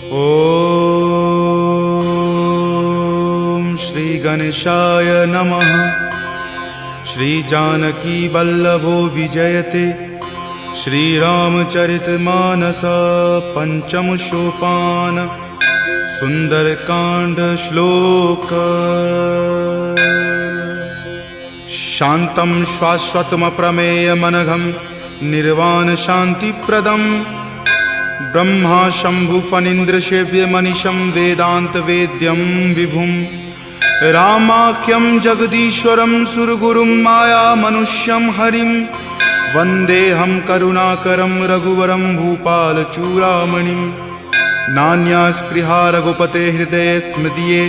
ओम श्री गणेशाय नमः। श्री जानकी वल्लभो विजयते। श्री रामचरितमानस पंचम सोपान सुंदरकांड श्लोक। शांतं शाश्वतम प्रमेयमनघं निर्वाण शांतिप्रदं ब्रह्मा शंभु फणीन्द्र सेव्य मनीषं वेदांत वेद्यं विभुं रामाख्यं जगदीश्वरं सुरगुरुं माया मनुष्यं हरिं वन्देऽहं करुणाकरं रघुवरं भूपालचूडामणिं। नान्या स्पृहा रघुपते हृदये स्मदीये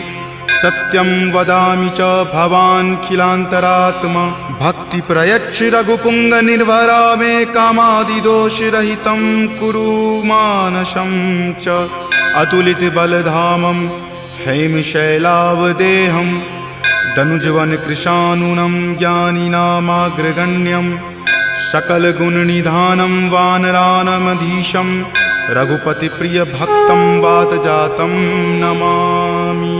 सत्यं वदामि च भवान् खिलान्तरात्मा। भक्ति प्रयच्छ रघुपुंग निर्भरा मे कामादिदोषरहितं कुरु मानसं च। अतुलित बलधामं हेमशैलावदेहं दनुजवन कृशानुनं ज्ञानिनामाग्रगण्यं सकलगुणनिधानं वानरानमधीशं रघुपतिप्रियभक्तं वातजातं नमामि।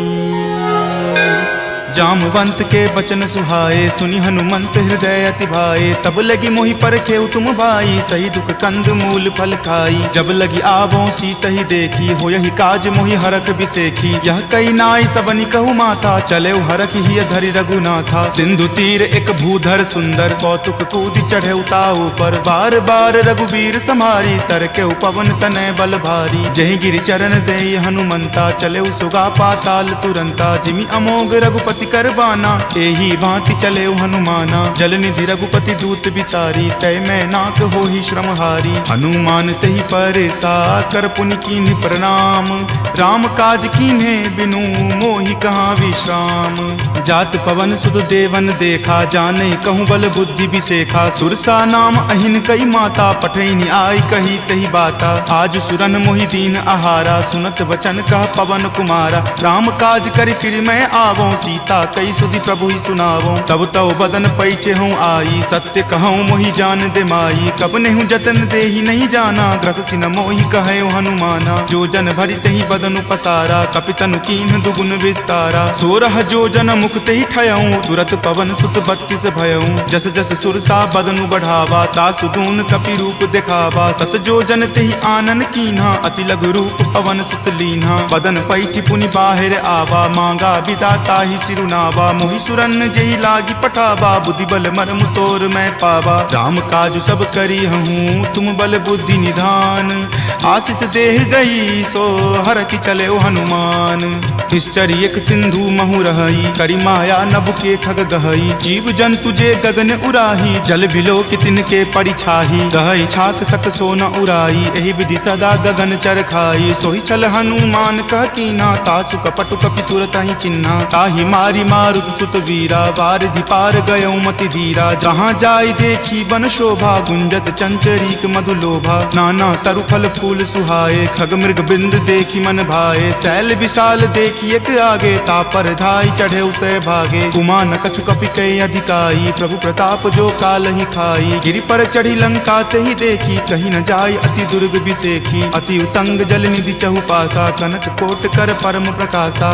जामवंत के बचन सुहाए सुनि हनुमंत हृदय अति भाए। तब लगी मोहि परखेउ तुम भाई सही दुख कंद मूल फल खाई। जब लगी आवों सीत ही देखी हो यही काज मोहि हरख बिसेखी। यह कई नाई सबनि कहु माथा चले हरख ही धरि रघुनाथा। सिंधु तीर एक भूधर सुंदर कौतुक कूदि चढ़े ताऊ पर। बार बार रघुबीर समारी तर के पवन तनय बल भारी। जहि गिरि चरण देई हनुमंता चले सुगा पाताल तुरंता। जिमि अमोघ रघुपति करबाना एही भांति चले हनुमाना। जलनिधि रघुपति दूत बिचारी तय मैं नाक हो ही श्रमहारी। हनुमान तहि परेसा कर पुनि कीन्ह प्रणाम। राम काज कीन्हे बिनु मोहि कहाँ विश्राम। जात पवन सुत देवन देखा जाने कहूँ बल बुद्धि बिसेखा। सुरसा नाम अहिन कई माता पठैनी आई कही तही बाता। आज सुरन मोहि दीन आहारा सुनत वचन कह पवन कुमारा। राम काज करि फिर मैं आवों सीता कई सुधि प्रभु ही सुनावो। तब तव बदन पैठे हूँ आई सत्य कहूँ मोहि जान दे माई। कब नेहु जतन दे ही नहीं जाना ग्रस सिन मोहि कहे हनुमाना। जो जन भरि तहि बदन पसारा कपितनु कीन्ह दुगुन विस्तारा। 16 जो जन मुक्त ही ठयऊँ तुरत पवन सुत 32 भयऊँ। जस जस सुरसा बदनु बढ़ावा तासु दून कपि रूप दिखावा। सत जो जन तेहि आनन कीन्हा अति लघु रूप पवन सुत लीन्हा। बदन पैठि पुनि बाहिर आवा मांगा विदाता ही सिरुनावा। मोहि सुरन जेहि लागी पठावा बुद्धि बल मर्म तोर मैं पावा। राम काज सब करी हूँ तुम बल बुद्धि निधान। आशीष देह गई सो हर की चले हनुमान। निश्चर एक सिंधु महु रही करी माया नभ के खग गहई। जीव जंतु जे गगन उराही जल बिलो कितिन के परिछाही। गहई छाक सक सो न उराई एहि विधि सदा गगन चर खाई। सोहि चल हनुमान कह कीना तासु कपटु कपि तुरत ही चिन्हा। ताहि मारी मारुत सुत वीरा वारिधि पार गयौ मति धीरा। जहाँ जाय देखी बन शोभा गुंजत चंचरीक मधु लोभा। नाना तरु फल फूल सुहाए खग मृग बिंद देखी मन भाए। शैल विशाल देखी एक आगे तापर धाई चढ़े उतय भागे। कुमान कछु कपि कई अधिकाई प्रभु प्रताप जो काल ही खाई। गिरि पर चढ़ी लंका तेहि देखी कहीं न जाय अति दुर्ग बिसेखी। अति उतंग जल निधि चहुपासा कनक कोट कर परम प्रकाशा।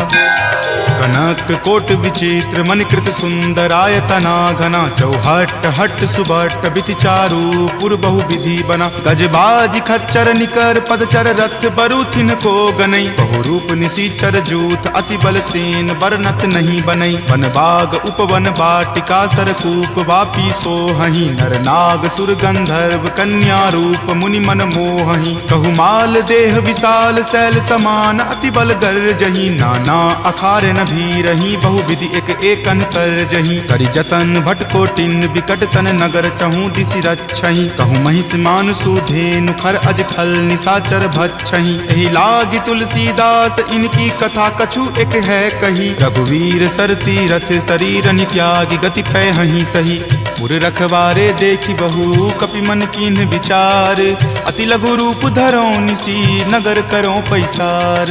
कनक कोट विचित्र मणिकृत सुंदरायतना घना। चौहट हट सुबट बिति चारु पुर बहु विधि बना। गजबाज खच्चर निकर पदचर रथ बरुथिन को गनई। बहुरूप निशिचर जूथ अति बल सेन बरनत नहीं बनई। वन बाग उपवन बाटिका सरकूप वापी सोहहि। नर नाग सुर गंधर्व कन्या रूप मुनि मन मोहहि। कहु माल देह विशाल शैल समान अति बल गर्जहि। नाना अखारे न भी रही बहु विधि एक एकन कर जही। करि जतन भट कोटिन विकट तन नगर चहु दिशि रक्षहि। कहु महिष मान सुधेनु खर अज खल निशाचर भक्षहि। एहि लागी तुलसीदास इनकी कथा कछु एक है कही। रघुवीर सर तीरथ शरीर नित्यागी गति पै हहि सही। पुर रखवारे देखी बहु कपि मन कीन्ह विचार, अति लघु रूप धरो निसी नगर करो पैसार।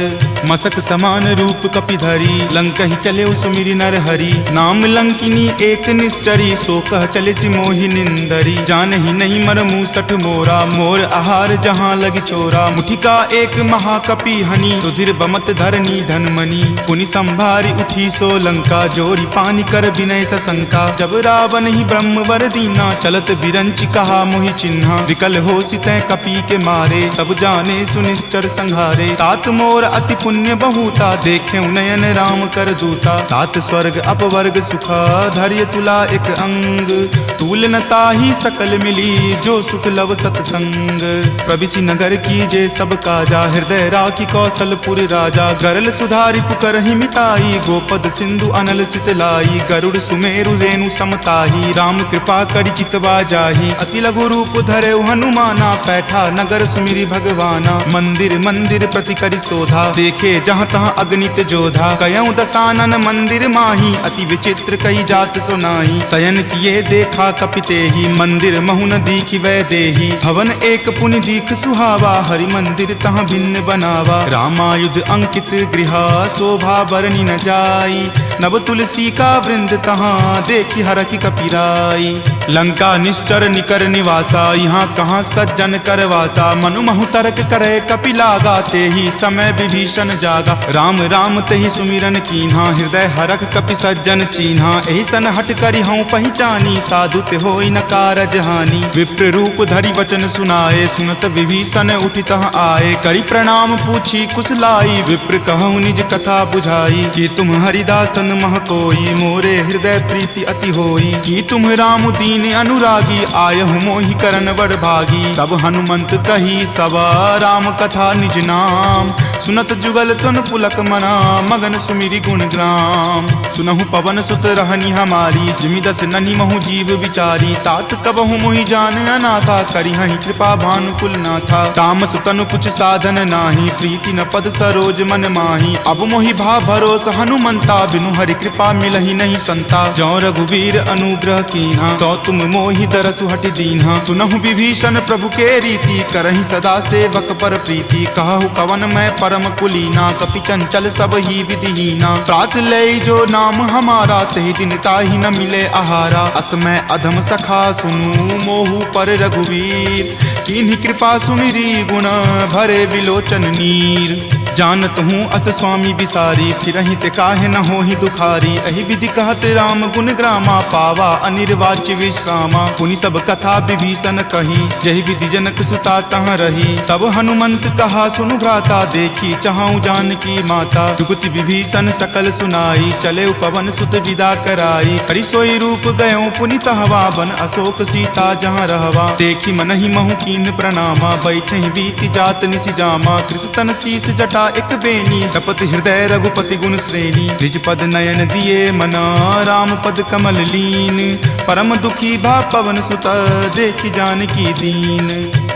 मसक समान रूप कपि धरी लंकहि चले सुमिरि नर हरि, नाम लंकिनी एक निश्चरी सो कह चले सि मोहि निंदरी। जानहि नहीं मर मूसठ मोरा मोर आहार जहाँ लगी चोरा, मुठिका एक महाकपि हनि रुधिर बमत धरनी धनमणि। पुनि संभारी उठी सो लंका जोरी पानी कर विनय सशंका, जब रावण ही ब्रह्मवर दीना चलत बिरंचि कहा मोहि चिन्हा। विकल हो सितै कपि के मारे तब जाने सुनिश्चर संहारे, तात मोर अति पुण्य बहुता देखे नयन राम कर दूता। तात स्वर्ग अपवर्ग सुखा धैर्य तुला एक अंग, तूल न ताहि सकल मिली जो सुख लव सतसंग। प्रविशि नगर की जे सब काजा हृदय राखी कौशलपुर राजा, गरल सुधारि पुकरहि मिताई गोपद सिंधु अनल सितलाई। गरुड़ सुमेरु रेणु समताही राम कृपा करि चितवा जाही, अति लघु रूप धरे हनुमाना पैठा नगर सुमिरि भगवाना। मंदिर मंदिर प्रति करि शोधा देखे जहाँ तहाँ अगणित जोधा, कयऊँ दसानन मंदिर माही अति विचित्र कई जात सुनाई। शयन किए देखा कपितेहि मंदिर महुन दीखि वै देही, भवन एक पुनि दीख सुहावा हरि मंदिर तहाँ भिन्न बनावा। रामायुध अंकित गृहा शोभा बरनी न जाई, नव तुलसी का वृंद तहाँ देखी हरखि कपिराई। लंका निश्चर निकर निवासा यहाँ कहाँ सज्जन करवासा, मनु महु तर्क करे कपि लागा तेहि समय विभीषण जागा। राम राम तेहि सुमिरन कीन्हा हृदय हरख कपि सज्जन चीन्हा, एहि सन हट करि हऊँ पहचानी साधु ते होई न कारज हानि। विप्र रूप धरि वचन सुनाए सुनत विभीषण उठि तहाँ आए, करि प्रणाम पूछी कुशलाई विप्र कहूँ निज कथा बुझाई। कि तुम हरिदासन मह कोई मोरे हृदय प्रीति अति होई, कि तुम राम दीन अनुरागी आयहु मोहि करन बड़ भागी। तब हनुमंत कही सवा राम कथा निज नाम, सुनत जुगल तुन पुलक मना मगन सुमिरि गुण ग्राम। सुनहु पवन सुत रहनी हमारी जिमि दस ननि महु जीव विचारी, तात कबहु मोहि जान अनाथा करिहहि कृपा भानुकुल नाथा। तामस तनु कुछ साधन नाही प्रीति न पद सरोज मन माही, अब मोहि भा भरोस हनुमंता बिनु हरि कृपा मिलहि नहीं संता। जौ रघुवीर अनुग्रह कीन्हा तो तुम मोहि दरसु हटि दीन्हा, सुनहु विभीषण प्रभु के रीति करहि सदा सेवक पर प्रीति। कहु कवन मैं परम कुलीना कपि चंचल सब ही विधिहीना, प्रात लय जो नाम हमारा तहि दिन ताहि न मिले आहारा। अस मैं अधम सखा सुनु मोहु पर रघुवीर, कीन्ही कृपा सुमिरी गुण भरे विलोचन नीर। जानत हूँ अस स्वामी बिसारी फिरहि ते काहे न होहि दुखारी, एहि विधि कहत राम गुण ग्रामा पावा अनिर्वाच्य विश्रामा। पुनि सब कथा विभीषण कही जहि विधि जनक सुता तहाँ रही, तब हनुमंत कहा सुनु भ्राता देखी चाहूँ जानकी माता। जुगति विभीषण सकल सुनाई चले पवन सुत विदा कराई, हरि सोई रूप गयो पुनि तहवा बन अशोक सीता जहाँ रहवा। देखी मनहि महु कीन प्रणामा बैठे बीति जात निसि जामा, कृष्ण शीस जटा एक बेनी तपत हृदय रघुपति गुण श्रेणी। निज पद नयन दिए मना राम पद कमल लीन, परम दुखी भा पवन सुत देखी जानकी दीन।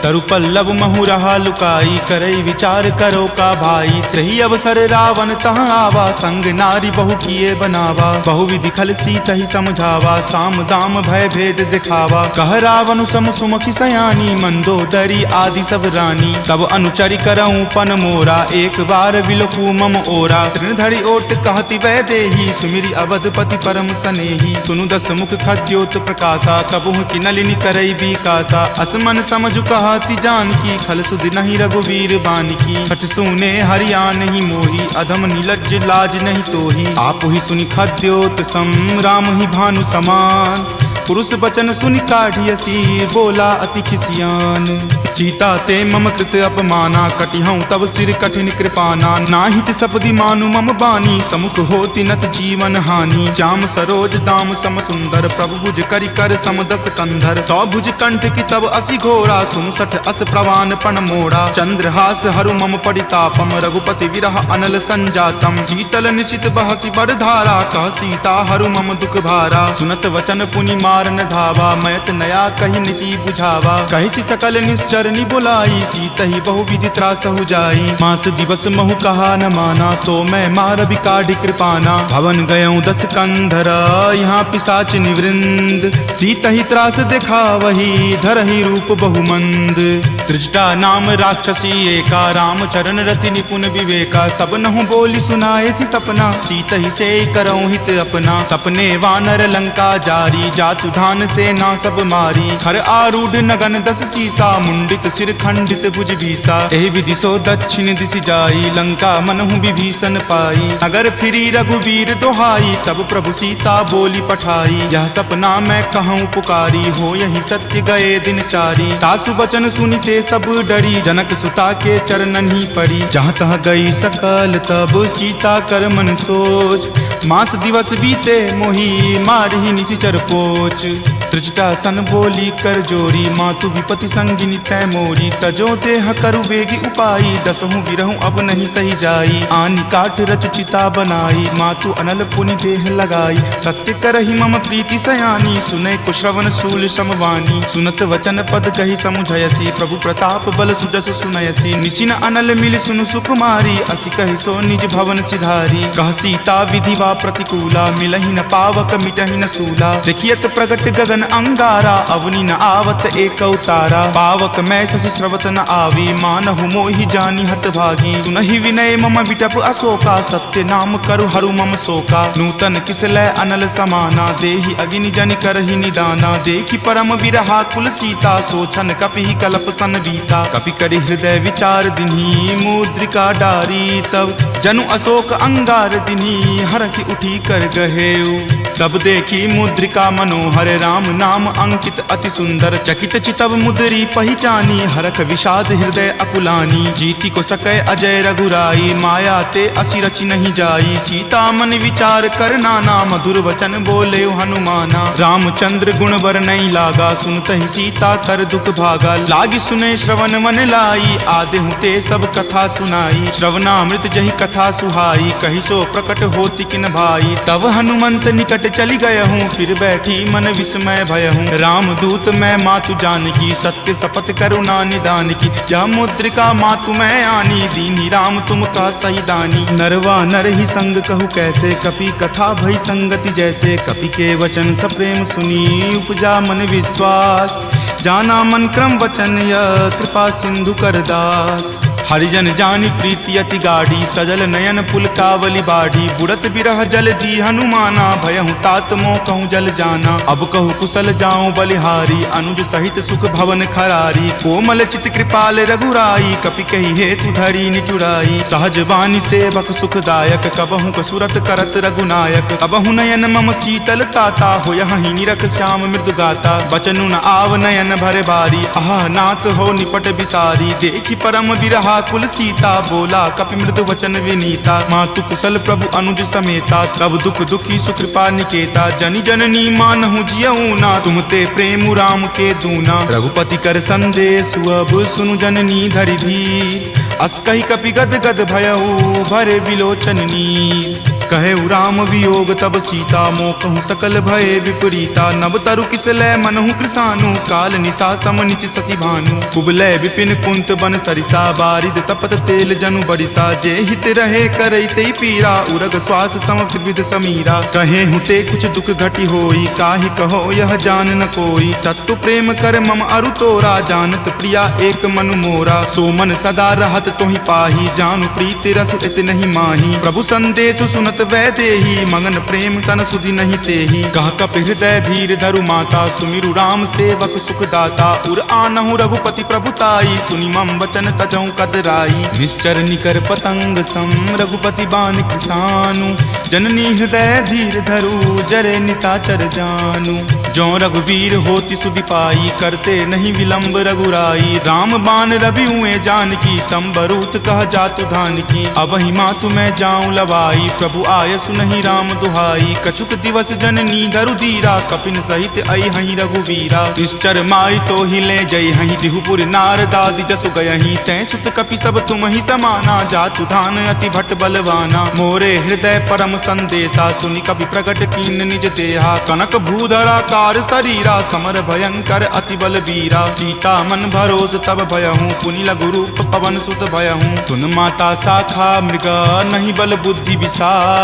तरु पल्लव महु रहा लुकाई करई विचार करो का भाई, त्रही अवसर रावण तहाँ आवा संग नारी बहु किए बनावा। बहु विधि खल सीत ही समझावा साम दाम भय भेद दिखावा। कह रावण सम सुमुखी सयानी मंदोदरी आदि सब रानी, तब अनुचरि करऊं पन मोरा एक बार विलोकू मम ओरा। तृणधरि ओट कहति वै देही सुमिरि अवधपति परम सनेही, सुनु दस मुख खद्योत प्रकाशा कबहुँ की नलिनी करई विकासा। असमन समझु कहति जानकी खल सुध नहीं रघुवीर बानकी, छठ सुने हरियाण ही मोही अधम नीलज्ज लाज नहीं तोही। आप ही सुनि खद्योत सम राम ही भानु समान, पुरुष बचन सुनि काढ़ियसी बोला अति खिसियान। सीता ते मम कृत अपमाना कटिहऊँ तब सिर कठिन कृपाना। नाहित सपदि मानु मम बानी समुख होति नत जीवन हानि। श्याम सरोज दाम सम सुंदर प्रभु भुज करि कर सम दस कंधर। तो भुज कंठ की तब असि घोरा सुनु सठ अस प्रवान पण मोड़ा। चंद्रहास हरु मम परितापम रघुपति विरह अनल संजातम। शीतल निशित बहसि बड़ धारा कह सीता हरु मम दुख भारा। सुनत वचन पुनि मार मारन धावा, मैत नया कही नीति बुझावा। कही सकल निश्चरनी बुलाई, सीतहि बहुविधि त्रास हो जाई। मास दिवस महु कहा न माना, तो मैं मार बिकाढ़ कृपाना। भवन गयऊँ 10 कंधरा, यहाँ पिशाच निवृंद। सीतहि त्रास देखा वही, धरहि रूप बहुमंद। त्रिजटा नाम राक्षसी एका, राम चरण रति निपुण विवेका। सब नहु बोली सुनाए सी सपना, सीतहि से करऊँ हित अपना। सपने वानर लंका जारी, जातु धान से ना सब मारी। खर आरूढ़ नगन 10 सीसा, मुंडित सिर खंडित भुज बीसा। एहि विधि सो दक्षिण दिश जाई, लंका मनहु विभीषण पाई। नगर फिरी रघुबीर दोहाई, तब प्रभु सीता बोली पठाई। यह सपना मैं कहूँ पुकारी, हो यही सत्य गए दिन चारी। तासु बचन सुनिते सब डरी, जनक सुता के चरणन ही परी। जहाँ तहाँ गई सकल तब सीता कर मन सोच। मास दिवस बीते मोही, मारही निशिचर पोच। त्रिजटा सन बोली कर जोरी, मातु विपति संगिनी तै मोरी। तजो देह करु वेगी उपाई, दसहु विरहु अब नहीं सही जाई। आनि काठ रच चिता बनाई, मातु अनल पुनि देह लगाई। सत्य करहि मम प्रीति सयानी, सुनै कुश्रवण शूल समवानी। सुनत वचन पद कहि समुझयसी, प्रभु प्रताप बल सुजस सुनयसी। निशिन अनल मिल सुनु सुकुमारी, असि कहि सो निज भवन सिधारी। कह सीता विधिवा प्रतिकूला, मिलहि न पावक मिटहि न सूला। देखियत प्रगट गगन अंगारा, अवनि न आवत एक तारा। पावक मैं शशि स्रवत न आवी, मानहु मोहि जानी हत भागी। सुनहि विनय मम विटप अशोका, सत्य नाम करु हरु मम शोका। नूतन किसलै अनल समाना, देहि अगिनि जनि करहि निदाना। देखि परम विरहा कुल सीता, सोचन कपि कलप सन बीता। कपि करि हृदय विचार दिन्ही, मुद्रिका डारी। तब जनु अशोक अंगार दिन्ही, हरखि उठी कर गहेऊ। तब देखी मुद्रिका मनोहर, राम नाम अंकित अति सुंदर। चकित चितव मुद्री पहचानी, हरख विषाद हृदय अकुलानी। जीति को सकै अजय रघुराई, माया ते असि रचि नहीं जाई। सीता मन विचार कर नाना, मधुर वचन बोले हनुमाना। रामचंद्र गुण बर नहीं लागा, सुनतहि सीता कर दुख भागा। लागी सुने श्रवण मन लाई, आदेहु ते सब कथा सुनाई। श्रवणामृत जहि कथा सुहाई, कहि सो प्रकट होति किन भाई। तब हनुमंत निकट चली गयहूँ, फिर बैठी मन विस्मय भयहूँ। राम दूत मैं मातु जानकी, सत्य शपथ करुणा निदान की। यह मुद्रिका मातु मैं आनी, दीनी राम तुम का सही दानी। नरवा नर ही संग कहु कैसे, कपि कथा भई संगति जैसे। कपि के वचन सप्रेम सुनी, उपजा मन विश्वास। जाना मन क्रम वचन यह, कृपा सिंधु कर दास। हरिजन जानी प्रीति अति गाढ़ी, सजल नयन पुलकावली बाढ़ी। बुड़त बिरह जल दी हनुमाना, भयहु तात मोह कहूँ जल जाना। अब कहु कुशल जाऊँ बलिहारी, अनुज सहित सुख भवन खरारी। कोमल चित कृपाल रघुराई, कपि कही हेतु धरी निचुराई। सहज बानी सेवक सुखदायक, कबहु कसुरत करत रघुनायक। कबहु नयन मम शीतल ताता, हो यहीं निरख श्याम मृदु गाता। बचनु न आव नयन भर बारी, आह नाथ हो निपट बिसारी। देखी परम विरहा कुल सीता, बोला कपि मृदु वचन विनीता। मातु कुशल प्रभु अनुज समेता, तब दुख दुखी सुकृपा निकेता। जनि जननी मानहु जियऊ ना, तुम ते प्रेम राम के दूना। रघुपति कर संदेश अब सुनु जननी धरि धीर। अस कहि कपि गद गद भयऊ, भरे विलोचन नीर। कहे राम वियोग तब सीता, मोह कहूँ सकल भय विपरीता। नव तरु किसलै मनहु कृसानु, काल निशा सम निच शशि भानु। कुबलै विपिन कुंत बन सरिसा, बारिद तपत तेल जनु बरिसा। जे हित रहे करैते पीरा, उरग श्वास सम त्रिविध समीरा। कहे हुते कुछ दुख घटी होई, काहि कहो यह जान न कोई। तत्तु प्रेम कर मम अरु तोरा, जानत प्रिया एक मनु मोरा। सो मन सदा रहत तोहि पाही, जानु प्रीति रसु इत नहीं माही। प्रभु संदेश सुनत वै देही, मगन प्रेम तन सुधि नहीं तेही। कह कप हृदय धीर धरु माता, सुमिरु राम सेवक सुख दाता। उर आनहु रघुपति प्रभुताई, सुनि मम वचन तजहु कदराई। निश्चर निकर पतंग सम, रघुपति बाण कृसानु। जननी हृदय धीर धरु, जरे निशाचर जानु। जो रघुवीर होति सुधि पाई, करते नहीं विलंब रघुराई। राम बाण रवि हुए जानकी, तम बरूत कह जातु धान की। अब ही मातु मैं जाऊं लवाई, प्रभु आय सुनहि राम दुहाई। कछुक दिवस जननी धरु धीरा, कपिन सहित आई हहीं रघुवीरा। निश्चर मारी तो ही ले जई हहीं, दिहुपुर नारदादि जसु गयहीं। तै सुत कपि सब तुम ही समाना, जातु धान अति भट बलवाना। मोरे हृदय परम संदेशा, सुनि कपि प्रकट कीन निज देहा। कनक भूधराकार शरीरा, समर भयंकर अति बलबीरा। सीता मन भरोस तब भयहूँ, पुनि लघु रूप पवन सुत भयहूँ। तुन माता शाखा मृग, नहीं बल बुद्धि विशाल।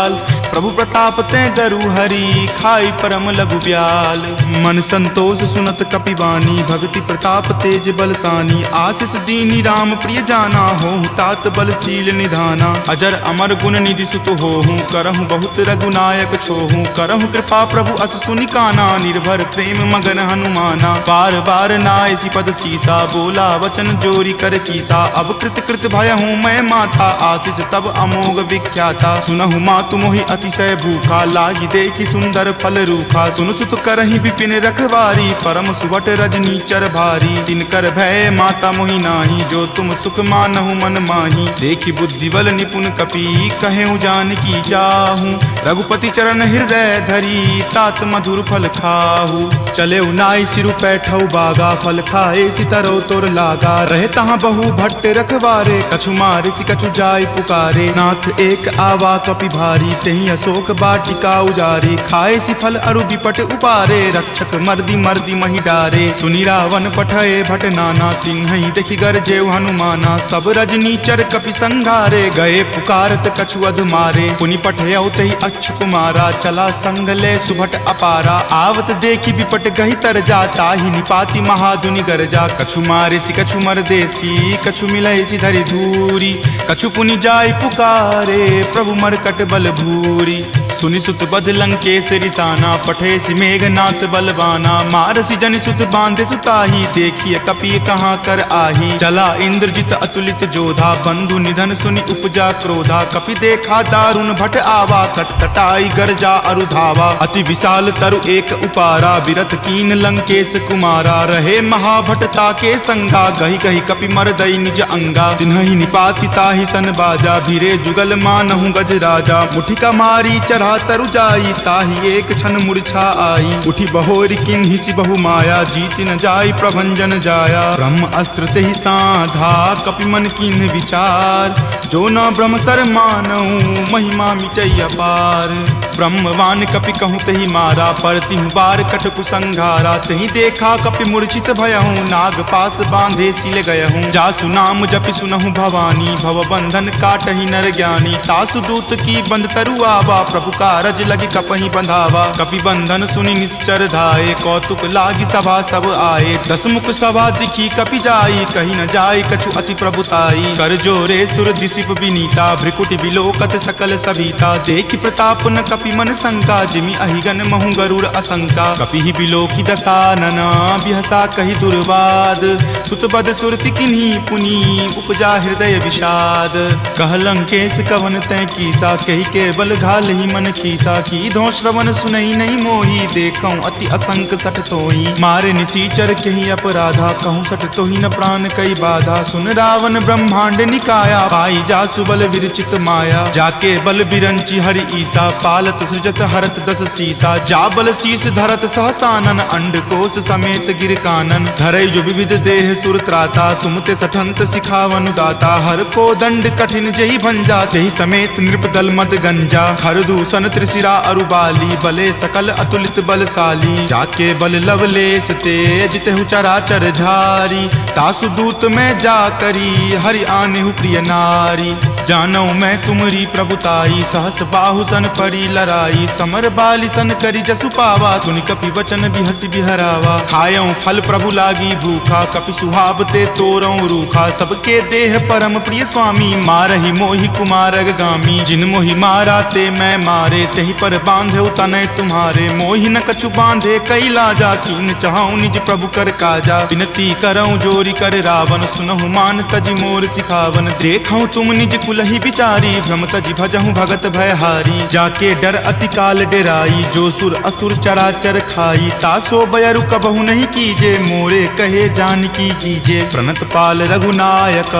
प्रभु प्रताप ते डरु हरि, खाई परम लघु ब्याल। मन संतोष सुनत कपिवानी, भक्ति प्रताप तेज बलसानी। आशीष दीनी राम प्रिय जाना, होहु तात बलशील निधाना। अजर अमर गुण निधि सुत होहूँ, करहु बहुत रघुनायक छोहूँ। करहु कृपा प्रभु अस सुनि काना, निर्भर प्रेम मगन हनुमाना। बार बार नायसी पद सीसा, बोला वचन जोरी कर कीसा। अब कृत कृत भयहूँ मैं माता, आशीष तब अमोघ विख्याता। सुनहु मातु मोहि अतिशय भूखा, लागी देखी सुंदर फल रूखा। सुन सुत करहि विपिन रखवारी, परम सुवट रजनी चर भारी। तिनकर भय माता मोहि नाही, जो तुम सुख मानहु मन माही। देखी बुद्धि बल निपुण कपि, कहेउ जानकी चाहूँ। रघुपति चरण हृदय धरी, तात मधुर फल खाहू। चले नाई सिरु पैठौ बागा, फल खाए सितरो तोर लागा। रहे तहाँ बहु भट्ट रखवारे, कछु मारे सि कछु जाय पुकारे। नाथ एक आवा कपि भारी, तेहि अशोक वाटिका उजारे। खाए सि फल अरु विपट उपारे, रक्षक मर्दी मर्दी महि डारे। सुनि रावण पठय भट नाना, तिन्हि देखि गरजेउ हनुमाना। सब रजनी चर कपि संघारे, गए पुकारत कछु अधु मारे। पुनि पठयउ तेहि अच्युत कुमारा, चला संग ले सुभट अपारा। आवत देखि विपट गहि तर जा, ताहि निपाति महाधुनि गरजा। कछु मारे सि कछु मरदेसी, कछु मिलय सि धरि धूरी। कछु पुनि जाय पुकारे, प्रभु मरकट बल भूरी। सुनि सुत बध लंकेश रिसाना, पठे सि मेघनाथ बलवाना। मारसि जनि सुत बांधे सुताही, देखिए कपि कहाँ कर आही। चला इंद्रजित अतुलित जोधा, बंधु निधन सुनि उपजा क्रोधा। कपि देखा दारुण भट आवा, कटकटाई गरजा अरु धावा। अति विशाल तरु एक उपारा, विरत कीन लंकेश कुमारा। रहे महाभटता के संगा, गहि गहि कपि मरदई निज अंगा। तिन्हि निपाति ताहि सन बाजा, भीरे जुगल मानहु गज राजा। मुठिका मारी चढ़ा तरु जाई, ताहि एक क्षण मूर्छा आई। उठी बहोरी किन्हि सि बहु माया, जीति न जाई प्रभंजन जाया। ब्रह्म अस्त्र तेहि साधा, कपि मन कीन्ह विचार। जो न ब्रह्म सर मानहु, महिमा मिटई अपार। ब्रह्मवान कपि कहूँ तेहि मारा, परतिहु बार कटकु संघारा। तेहि देखा कपि मूर्छित भयहूँ, नाग पास बांधे सिल गयहूँ। जासु नाम जपि सुनहु भवानी, भव बंधन काटहि नर ज्ञानी। तासु दूत की बंध तरु आवा, प्रभु कारज लगी कपहि बंधावा। कपि बंधन सुनि निश्चर धाये, कौतुक लागी सभा सब आए। दस मुख सभा दिखी कपि जाई, कही न जाय कछु अति प्रभुताई। कर जोरे सुर दिसिप विनीता, भ्रिकुटि विलोकत सकल सभीता। देखि प्रताप न कपि मन शंका, जिमि अहिगन महु गरुड़ असंका। कपि ही बिलोकी दसानन, बिहसा कहि दुर्वाद। सुतबद सुरति किन्ही पुनि, उपजा हृदय विषाद। कह लंकेश कवन तै कीसा, कहि के बल घाल ही मन खीसा। की धो श्रवण सुनई नहीं मोही, देखऊं अति असंक सठ तोही। मारे निसीचर कहि अपराधा, कहूँ सठ तोही न प्राण कई बाधा। सुन रावण ब्रह्मांड निकाया, पाई जासु बल विरचित माया। जाके बल बिरंची हरि ईसा, पालत सृजत हरत दस सीसा। जा बल शीस धरत सहसानन, अंडकोश समेत गिर कानन। धरई जो विविध देह सुर त्राता, तुम ते सठंत सिखावनु दाता। हर को दंड कठिन जही भंजा, तेहि समेत नृपदल मद गंजा। खर दूषण त्रिशिरा अरुबाली, बले सकल अतुलित बलशाली। जाके बल लवलेश तेज, तेहु चराचर झारी। तासु दूत में जा करी, हरि आनेहु प्रिय नारी। जानौ मैं तुमरी प्रभुताई, सहस बाहु सन परी लराई। समर बाली सन करी जसु पावा, सुनि कपि वचन बिहसि बिहरावा। खायऊं फल प्रभु लागी भूखा, कपि सुहावते तोरऊं रूखा। सबके देह परम प्रिय स्वामी, मारहि मोहि कुमारग गामी। जिन मोहि मारा ते मैं मारे, तेहि पर बांधे तनय तुम्हारे। मोहि न कछु बांधे कई लाजा, कीन चाहूं निज प्रभु कर काजा। विनती करऊं जोरी कर रावण, सुनहु मान तजि मोर सिखावन। देखऊं तुम निज कुलहि बिचारी, भ्रम तजि भजहूं भगत भयहारी। जाके डर अति काल डेराई, जो सुर असुर चराचर खाई। तासो बयरु कबहु नहीं कीजे, मोरे कहे जानकी कीजे। प्रणत पाल रघुनायक,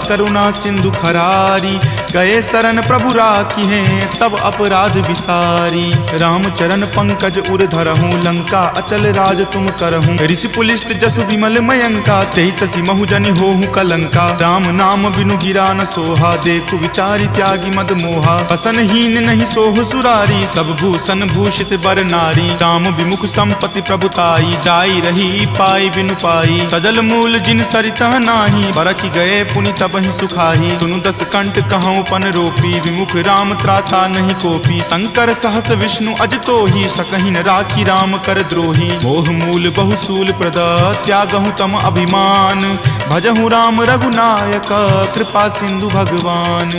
करुणा सिंधु खरारी। गए शरण प्रभु राखी हैं तब अपराध विसारी। राम चरण पंकज उर धरहूँ लंका अचल राज तुम करहूँ। ऋषि पुलिस्त जसु विमल मयंका तेहि शशि महुजनि होहु कलंका। राम नाम बिनु गिरा न सोहा देखु विचारी त्यागी मद मोहा। बसनहीन नहीं सोह सुरारी सब भूषण भूषित बर नारी। राम विमुख संपत्ति प्रभुताई जाई रही पाई बिनु पाई। सजल मूल जिन सरितह नाही बरखि गए पुनि तबहि सुखाही। सुनु दस कंठ कहूँ पन रोपी विमुख राम त्राता नहीं कोपी। शंकर सहस विष्णु अज तोहि सकहि न राखी राम कर द्रोही। मोह मूल बहुसूल प्रद त्यागहु तम अभिमान। भजहु राम रघुनायक कृपा सिंधु भगवान।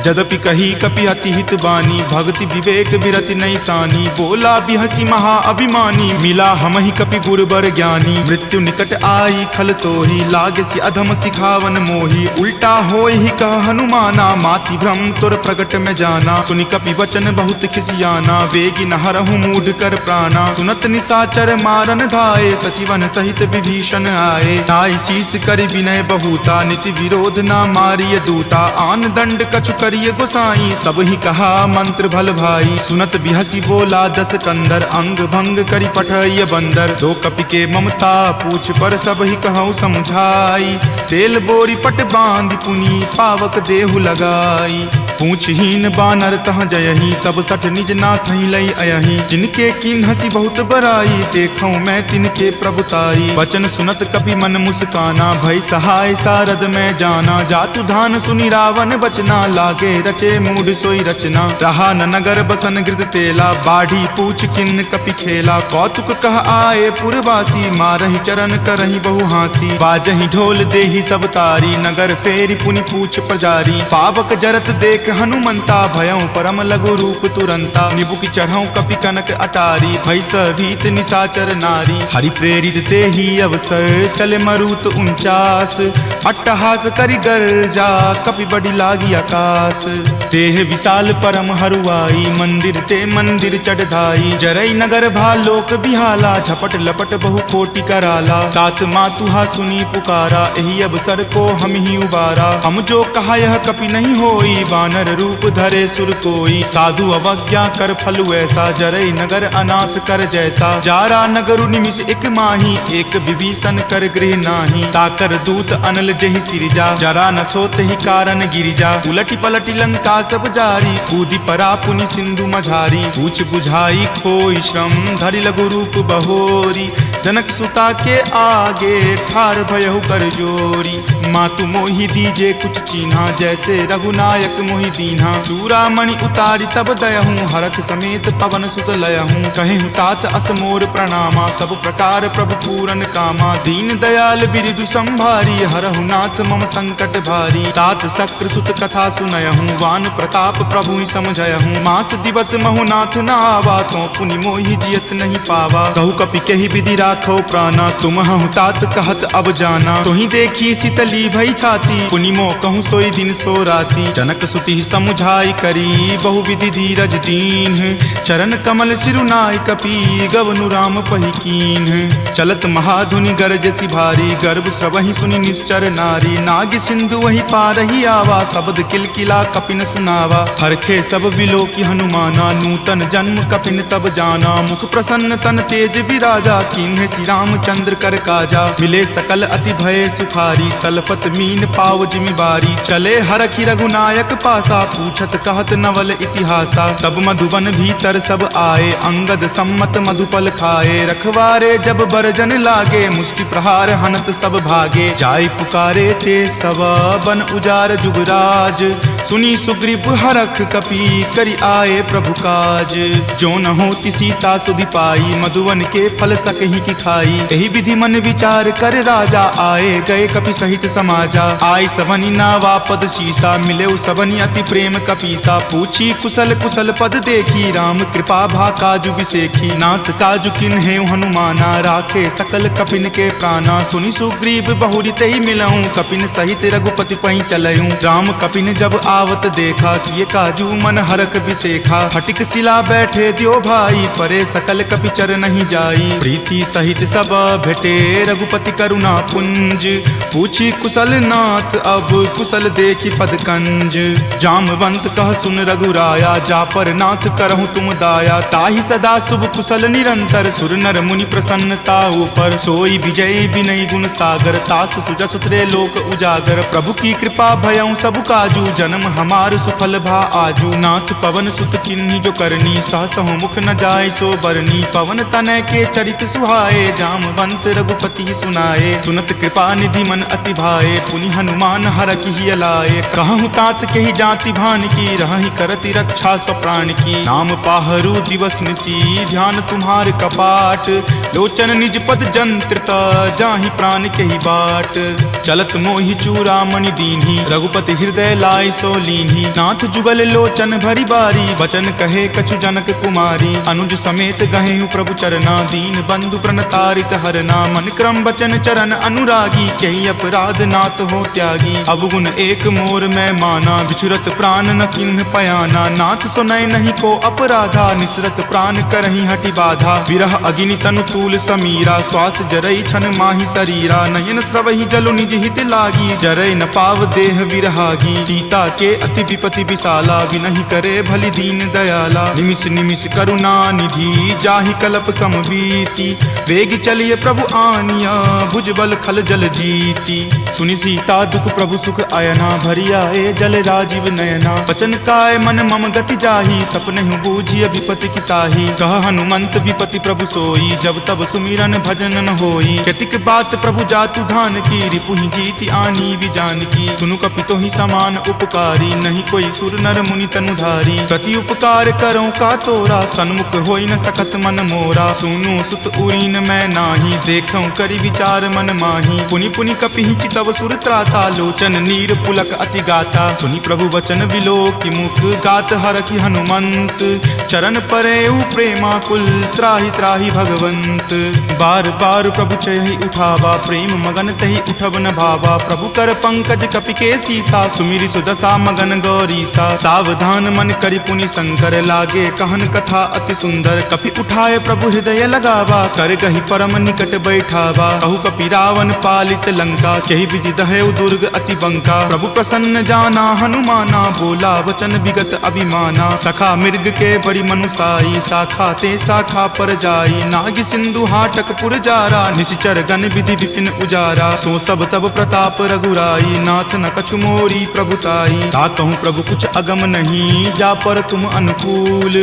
जदपि कही कपि अति हित बानी भक्ति विवेक विरति नहीं सानी। बोला बिहसी महा अभिमानी मिला हमहि कपि गुरबर ज्ञानी। मृत्यु निकट आई खल तोहि लागसी अधम सिखावन मोही। उल्टा होय ही कह हनुमाना माति भ्रम तुर प्रगट में जाना। सुनि कपि वचन बहुत खिसियाना वेगी न हरहु मूढ़ कर प्राणा। सुनत निशाचर मारन धाये सचिवन सहित विभीषण आए। नाई शीस कर विनय बहुता नीति विरोध न मारिय दूता। आन दंड कछु करिय गोसाई सब ही कहा मंत्र भल भाई। सुनत बिहसी बोला दस कंदर अंग भंग करि पठय बंदर। दो कपि के ममता पूछ पर सब ही कहूँ समझाई। तेल बोरी पट बांध पुनी पावक देहु लगाई। पूछहीन बानर तह जयही तब सठ निज नाथ लई अयही। जिनके किन हसी बहुत बराई देखूं मैं तिनके प्रभुताई। वचन सुनत कपि मन मुस्काना भय सहाय सारद में जाना। जातु धान सुनि रावण बचना लागे रचे मूढ़ सोई रचना। रहा न नगर बसन गृद तेला बाढ़ी पूछ किन कपि खेला। कौतुक कह आए पुरवासी मारहि चरण करहि बहु हासी। बाजहि ढोल देहि सब तारी नगर फेरी पुनि पूछ प्रजारी। पावक जरत देख हनुमंता भयं परम लघु रूप तुरंता। निबुक चढ़ऊ कपि कनक अटारी भय भीत निशाचर नारी। हरि प्रेरित तेहि अवसर चले मरुत 49। अट्टहास करि गर्जा कपि बड़ी लागी आकाश। देह विशाल परम हरुआई मंदिर ते मंदिर चढ़ाई। जरई नगर भालोक बिहाला झपट लपट बहु कोटि कराला। तात मातुहा सुनी पुकारा एहि अवसर को हम ही उबारा। हम जो कहा यह कपि नहीं होई वानर रूप धरे सुर कोई। साधु अवज्ञा कर फलु ऐसा जरई नगर अनाथ कर जैसा। जारा नगरु निमिष एक माही एक विभीषण कर गृह नाही। ताकर दूत अनल जहि सिरिजा जरा न सोत ही कारण गिरिजा। उलटी पलटी लंका सब जारी कूदी परा पुनि सिंधु मझारी। पूछ बुझाई खोई श्रम धरि लघु रूप बहोरी। जनक सुता के आगे ठार भयहु कर जोरी। मातु मोहि दीजे कुछ चीन्हा जैसे रघुनायक मोहि दीन्हा। चूड़ामणि उतारी तब दयहूँ हरख समेत पवन सुत लयहूँ। कहेहु तात असमोर प्रणामा सब प्रकार प्रभु पूरन कामा। दीन दयाल बिरिदु संभारी हरहु नाथ मम संकट भारी। तात शक्र सुत कथा सुनयहूँ वान प्रताप प्रभु ही समझयहूँ। मास दिवस महु नाथ न आवा तो पुनि मोहि जियत नहीं पावा। कहु कपि कहि विधि राखो प्राणा तुम हूँ तात कहत अब जाना। तुहि देखी शीतली भई छाती पुनि मो कहूँ सोई दिन सो राती। जनक सुति समुझाई करी बहु विधि धीरज दीन। चरण कमल सिरुनाय कपि गवनु राम पहि कीन। चलत महाधुनि गरजसि भारी गर्भ स्रवहि सुनि निश्चर नारी। नाग सिंधु वही पारहि आवा शब्द किलकिला कपिन सुनावा। हरखे सब विलोकी हनुमाना नूतन जन्म कपिन तब जाना। मुख प्रसन्न तन तेज विराजा कीन्हे श्री रामचंद्र कर काजा। मिले सकल अति भय सुखारी तलफत मीन पाव जिमिबारी। चले हरखि रघुनायक पासा पूछत कहत नवल इतिहासा। तब मधुबन भीतर सब आए अंगद सम्मत मधुपल खाए। रखवारे जब बरजन लागे मुष्टि प्रहार हनत सब भागे। जाय पुकारे ते सब बन उजार जुगराज। सुनी सुग्रीव हरख कपि करि आए प्रभु काज। जो न होती सीता सुधि पाई मधुवन के फल सकहि की खाई। एहि विधि मन विचार कर राजा आए गए कपि सहित समाजा। आय सवनि नावा पद शीसा मिले सबनि अति प्रेम कपीसा। पूछी कुशल कुशल पद देखी राम कृपा भा काजु बिसेखी। नाथ काजु किन्हे हनुमाना राखे सकल कपिन के प्राणा। सुनि सुग्रीव बहुरी तेहि मिलऊं कपिन सहित रघुपति पहि चलऊं। राम कपिन जब आवत देखा किए काजू मन हरख बिसेखा। फटिक सिला बैठे दियो भाई परे सकल कपि चर नहीं जाई। प्रीति सहित सब भेटे रघुपति करुणा पुंज। पूछी कुशल नाथ अब कुशल देखी पद कंज। जामवंत कह सुन रघुराया जा पर नाथ करहु तुम दाया। ताहि सदा शुभ कुशल निरंतर सुर नर मुनि प्रसन्नता ऊपर। सोई विजय विनय गुण सागर तासु सुजस त्रैलोक उजागर। प्रभु की कृपा भयउ सब काजू जन्म हमार सुफल भा आजू। नाथ पवन सुत किन्ही जो करनी सहसहु मुख न जाय सो बरनी। पवन तनय के चरित सुहाए जामवंत रघुपति सुनाए। सुनत कृपा निधि मन अति भाए पुनि हनुमान हरखि हिय लाए। कहूँ तात के ही जाति भान की रहि करति रक्षा सो प्राण की। नाम पाहरू दिवस निसी ध्यान तुम्हार कपाट। लोचन निज पद जंत्रित जाहि प्राण के ही बाट। चलत मोहि चूड़ामणि दीन्ही रघुपति हृदय लाय सो लीन्ही। नाथ जुगल लोचन भरी बारी वचन कहे कछु जनक कुमारी। अनुज समेत गहेहु प्रभु चरना दीन बंधु प्रणतारित हरना। मन क्रम वचन चरण अनुरागी कही अपराध नाथ हो त्यागी। अवगुण एक मोर में माना बिछुरत प्राण न किन्ह पयाना। नाथ सुनय नहीं को अपराधा निसरत प्राण करही हटि बाधा। विरह अग्नि तनु तूल समीरा श्वास जरई छन माही शरीरा। नयन स्रवहि जलु निज हित लागी जरय न पाव देह विरहागी। सीता के अति विपति विशाला विनहि करे भली दीन दयाला। निमिष निमिष करुणा निधि जाहि कलप समबीति। वेग चलिए प्रभु आनिया भुजबल खल जल जीति। सुनि सीता दुख प्रभु सुख अयना भरी आए जल राजीव नयना। वचन काय मन मम गति जाहि सपनेहु बूझिय विपति की ताहि। कह हनुमंत विपति प्रभु सोई जब तब सुमिरन भजन न होई। केतिक बात प्रभु जातु धान की रिपुहि जीति आनी विजान की। सुनु कपितो ही समान उपकारी नहीं कोई सुर नर मुनि तनुधारी। प्रति उपकार करो का तोरा सन्मुख होई न सकत मन मोरा। सुनु सुत उरीन मैं नाही देखऊं करि विचार मन माही। पुनि पुनि कपिहि चितव सुर त्राता लोचन नीर पुलक अति गाता। सुनि प्रभु वचन विलोकि मुख गात हरखि हनुमंत। चरण परेउ प्रेमाकुल त्राहि त्राहि भगवंत। बार बार प्रभु चयहि उठावा प्रेम मगन तहि उठब न भावा। प्रभु कर पंकज कपि के सीसा सुमिरि सुदशा मगन गौरीसा। सावधान मन करि पुनि शंकर लागे कहन कथा अति सुंदर। कपि उठाए प्रभु हृदय लगावा कर गहि परम निकट बैठावा। कहु कपि रावण पालित लंका केहि विधि दहेउ दुर्ग अति बंका। प्रभु प्रसन्न जाना हनुमाना बोला वचन विगत अभिमाना। सखा मृग के बड़ी मनुसाई शाखा ते शाखा पर जाई। नाग सिंधु हाटक पुर जारा निशिचर गण विधि विपिन उजारा। सो सब तब प्रताप रघुराई नाथ न कछु मोरी प्रभुताई। ताकहु प्रभु कुछ अगम नहीं जा पर तुम अनुकूल।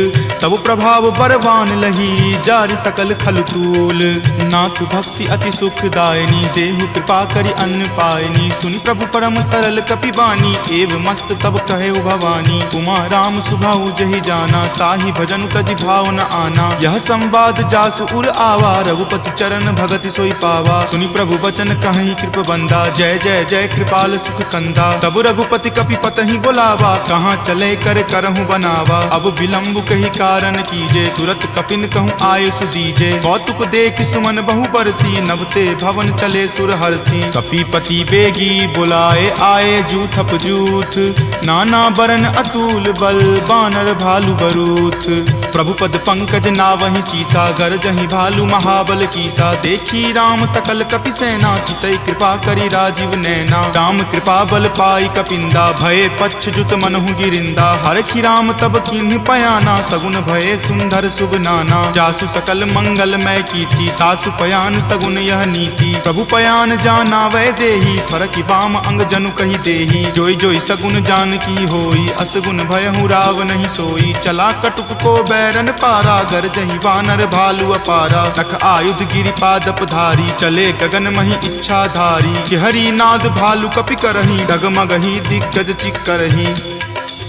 तब प्रभाव बरवान लही जारि सकल खल तूल। नाथ भक्ति अति सुखदायनी देहु कृपा करि अन्न पायनी। सुनि प्रभु परम सरल कपि बानी एव मस्त तब कहे भवानी। उमा राम सुभाऊ जहि जाना ताहि भजनु तजि भाव न आना। यह संवाद जासु उर आवा रघुपति चरण भगति सोई पावा। सुनि प्रभु वचन कहि कृप बंदा जय जय जय कृपाल सुख कंदा। तब रघुपति कपि पतहि बोलावा कहाँ चले कर करहु बनावा। अब विलंब कही कारण कीजे तुरत कपिन कहूँ आयुष दीजे। कौतुक देख सुमन बहु बरसी नभते भवन चले सुर हरसी। कपिपति बेगी बुलाए आए जूथप जूथ। नाना बरन अतुल बल बानर भालु बरूथ। प्रभु पद पंकज नावहि सीसा गरजहि भालु महाबल कीसा। देखी राम सकल कपि सेना चितई कृपा करि राजीव नैना। राम कृपा बल पाई कपिंदा भये पच्छ जुत मनहु गिरिंदा। हरखि राम तब किन्ह पयाना सगुन भये सुंदर सुगनाना। जासु सकल मंगलमय कीर्ति तासु पयान सगुन यह नीति। प्रभु पयान जाना वै देही फरकि बाम अंग जनु कहि देही। जोई जोई सगुन जान की होई असगुन भयहु राव नहीं सोई। चला कटुक को बैरन पारा गरजहि वानर भालु अपारा। रख आयुध गिरिपादप धारी चले गगन मही इच्छा धारी। हरि नाद भालु कपि करही डगमगहि दिग्गज चिक्करही।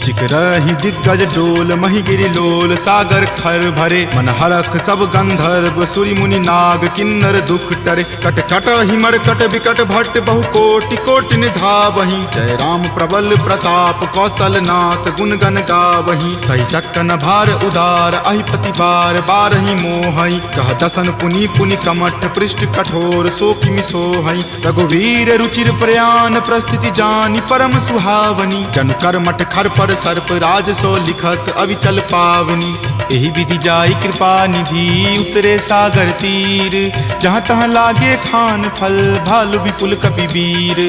चिकरहि दिग्गज डोल मही गिरि लोल सागर खर भरे। मन हरख सब गंधर्व सुरि मुनि नाग किन्नर दुख टरे। कट कट हिमर कट विकट भट्ट बहु कोटि कोटि निधावहि। जय राम प्रबल प्रताप कौशल नाथ गुण गण गावहि। सही सकन भार उदार अहिपति बार बारहि मोहहि। कह दसन पुनि पुनि कमठ पृष्ठ कठोर सो किमि सोहहि। रघुवीर रुचिर प्रयाण प्रस्थिति जानि परम सुहावनी। जन कर मठ खर पर सर्प राज सो लिखत अविचल पावनी। एही विधि जाई कृपा निधि उतरे सागर तीर, जहाँ तहाँ लागे खान फल भालु विपुल कपि वीर।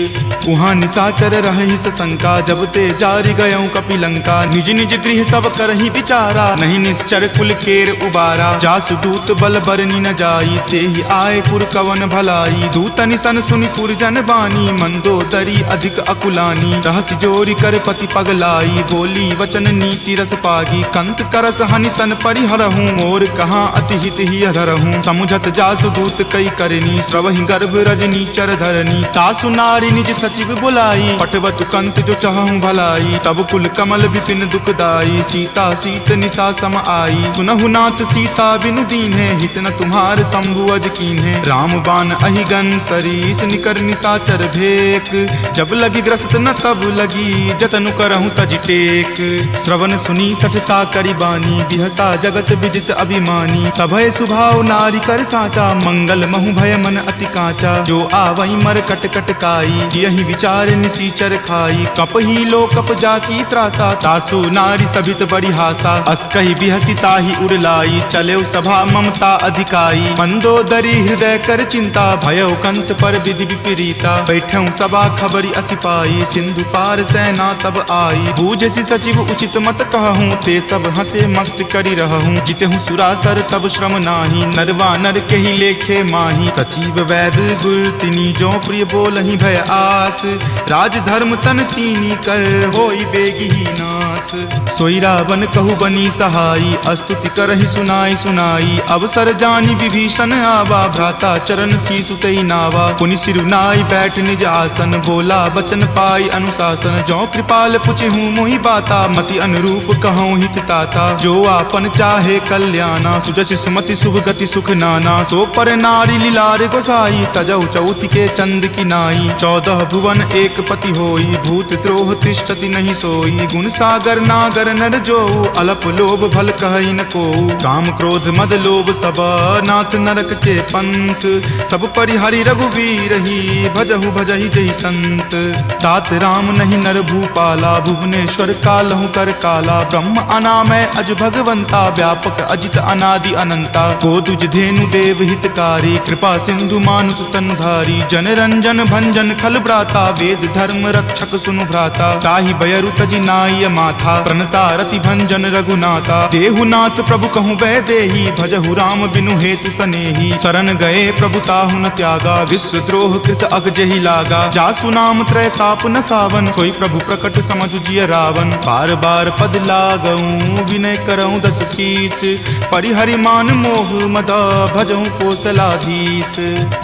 उहाँ निशाचर रही सशंका जब ते जारी गयऊँ कपिलंका। निज निज गृह सब करही विचारा नहीं निश्चर कुल केर उबारा। जासु दूत बल बरनी न जाई तेहि आए पुर कवन भलाई। दूत निसन सुनि पुरजन बानी मंदोदरी अधिक अकुलानी। रहसि जोरी कर पति पगलाई बोली वचन नीति रस पागी। कंत करस हनिसन परिहरहूँ मोर कहाँ अति हित ही अधरहूँ। समुझत जासु दूत कई करनी श्रवहि गर्भ रजनी चर धरनी। तासु नारी निज सचिव बुलाई पटवतु कंत जो चाहूं भलाई। तब कुल कमल विपिन दुखदाई सीता सीत निशा सम आई। सुनहु नाथ सीता बिनु दीन्हे हित न तुम्हार शंभु अज कीन्हे। राम बाण अहिगन सरीस निकर निशाचर भेक। जब लगी ग्रस्त न तब लगी जतनु करहूं तज टेक। श्रवण सुनी सठता करी बानी बिहसा जगत विजित अभिमानी। सभय सुभाव नारी कर साचा मंगल महु भय मन अति काचा। जो आवई मर कट कट काई यही विचार निसीचर खाई। कप ही लो कप जाकी त्रासा तासु नारी सभित बड़ी हासा। अस कही बिहसी ताही उड़लाई चले सभा ममता अधिकाई। मंदोदरी हृदय कर चिंता भयो कंत पर विधि विपरीता। बैठऊं सभा खबरी असिपाई सिंधु पार सेना तब आई। बूझसी सचिव उचित मत कहूँ ते सब हंसे मस्त करी रहूँ। जितहूँ सुरासर तब श्रम नाही नरवा नर के ही लेखे माही। सचिव वैद गुर तिनी जो प्रिय बोलहि भय आस। राज धर्म तन तीनी कर होई बेगी ही नास। सोई रावण कहु बनी सहाई अस्तुति करहि सुनाई सुनाई। अवसर जानी विभीषण आवा भ्राता चरण शीसु तेहि नावा। पुनि सिरुनाई बैठ निज आसन बोला बचन पाई अनुशासन। जो कृपाल पुछहूँ मोहि बाता मति अनुरूप कहूँ हित ताता। जो आपन चाहे कल्याणा सुजस सुमति शुभ गति सुख नाना। सो पर नारी लीलार गोसाई तजौ चौथ के चंद की नाई। 14 भुवन एक पति होई भूत द्रोह तिष्ठति नहीं सोई। गुण सागर नागर नर जो अलप लोभ भल कहई न को। काम क्रोध मद लोभ सब नाथ नरक के पंथ। सब परिहरि रघुवीर ही भजहु भजहि जहि संत। तात राम नहीं नर भूपाला भुवनेश्वर कालहु कर काला। ब्रह्म अनामय अज भगवंता व्यापक अजित अनादि अनंता। गोदुज धेनु देव हितकारी कृपा सिंधु मानुष तनुधारी। जन रंजन भंजन खल भ्राता वेद धर्म रक्षक सुनु भ्राता। ताहि बयरु तजि नाय माथा प्रणता रति भंजन रघुनाथा। देहुनाथ प्रभु कहूँ वै देही भजहु राम बिनु हेतु सनेही। शरण गए प्रभु ताहु न त्यागा विश्व द्रोह कृत अग जेहि लागा। जासु नाम त्रय ताप न सावन सोई प्रभु प्रकट समझु जिय रावण। बार बार पद लागऊं विनय करऊं दस शीस। परिहरि मान मोह मद भजहु कोसलाधीश।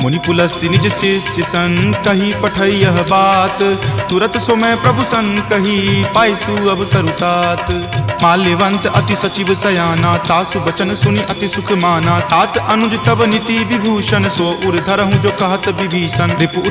मुनि पुलस्ति निज शिष्य सन कही पठई यह बात। तुरत सो मैं प्रभु सन कही पाइसु अवसर तात। माल्यवंत अति सचिव सयाना तासु बचन सुनि अति सुख माना। तात अनुज तब नीति विभूषण सो उर धरहूँ जो कहत विभीषण। रिपु